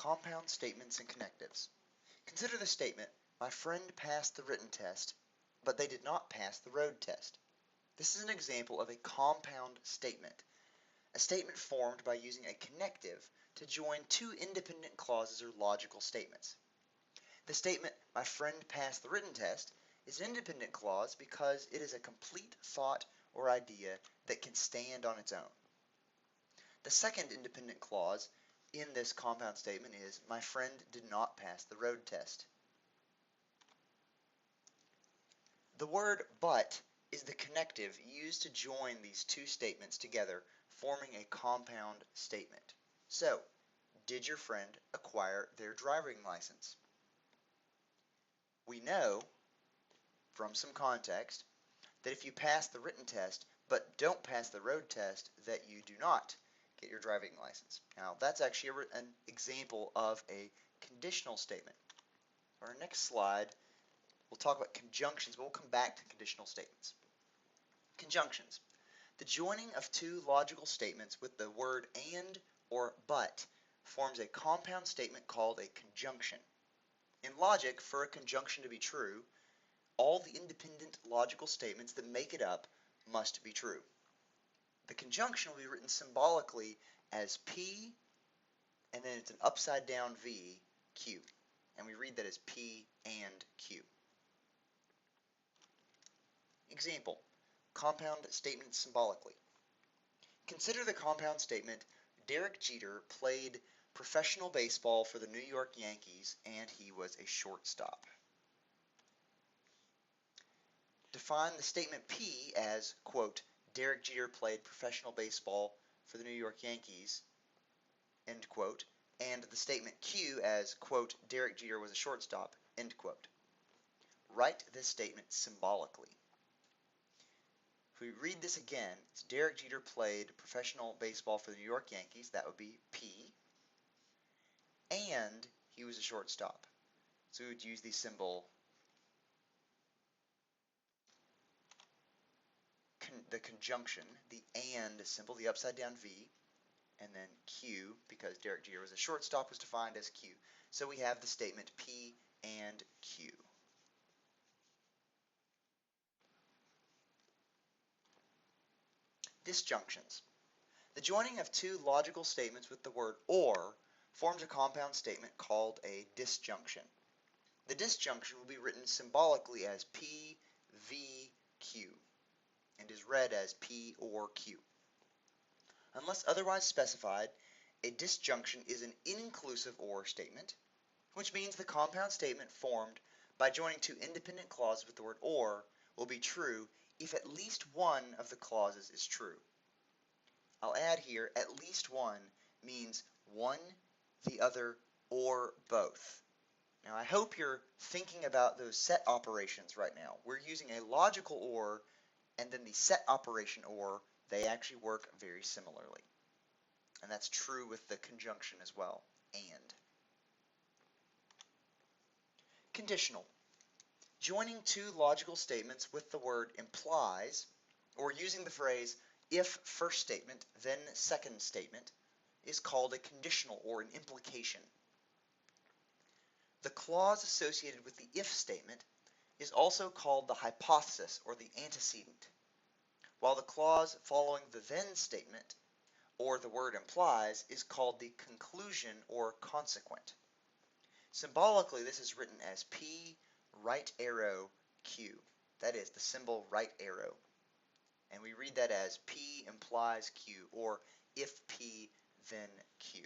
compound statements and connectives. Consider the statement, my friend passed the written test, but they did not pass the road test. This is an example of a compound statement, a statement formed by using a connective to join two independent clauses or logical statements. The statement, my friend passed the written test, is an independent clause because it is a complete thought or idea that can stand on its own. The second independent clause in this compound statement is, my friend did not pass the road test. The word but is the connective used to join these two statements together, forming a compound statement. So, did your friend acquire their driving license? We know from some context that if you pass the written test but don't pass the road test, that you do not get your driving license. Now, that's actually an example of a conditional statement. Our next slide, we'll talk about conjunctions, but we'll come back to conditional statements. Conjunctions. The joining of two logical statements with the word and or but forms a compound statement called a conjunction. In logic, for a conjunction to be true, all the independent logical statements that make it up must be true. The conjunction will be written symbolically as P, and then it's an upside down V, Q. And we read that as P and Q. Example, compound statement symbolically. Consider the compound statement, Derek Jeter played professional baseball for the New York Yankees and he was a shortstop. Define the statement P as, quote, Derek Jeter played professional baseball for the New York Yankees, end quote, and the statement Q as, quote, Derek Jeter was a shortstop, end quote. Write this statement symbolically. If we read this again, it's Derek Jeter played professional baseball for the New York Yankees, that would be P, and he was a shortstop. So we would use the symbol, the conjunction, the and symbol, the upside down V, and then Q, because Derek Jeter was a shortstop, was defined as Q. So we have the statement P and Q. Disjunctions. The joining of two logical statements with the word or forms a compound statement called a disjunction. The disjunction will be written symbolically as P, V, Q, and is read as P or Q. Unless otherwise specified, a disjunction is an inclusive or statement, which means the compound statement formed by joining two independent clauses with the word or will be true if at least one of the clauses is true. I'll add here, at least one means one, the other, or both. Now I hope you're thinking about those set operations right now. We're using a logical or and then the set operation or, they actually work very similarly. And that's true with the conjunction as well, and. Conditional. Joining two logical statements with the word implies, or using the phrase if first statement, then second statement, is called a conditional or an implication. The clause associated with the if statement is also called the hypothesis or the antecedent, while the clause following the then statement, or the word implies, is called the conclusion or consequent. Symbolically, this is written as P, right arrow, Q. That is the symbol right arrow. And we read that as P implies Q, or if P, then Q.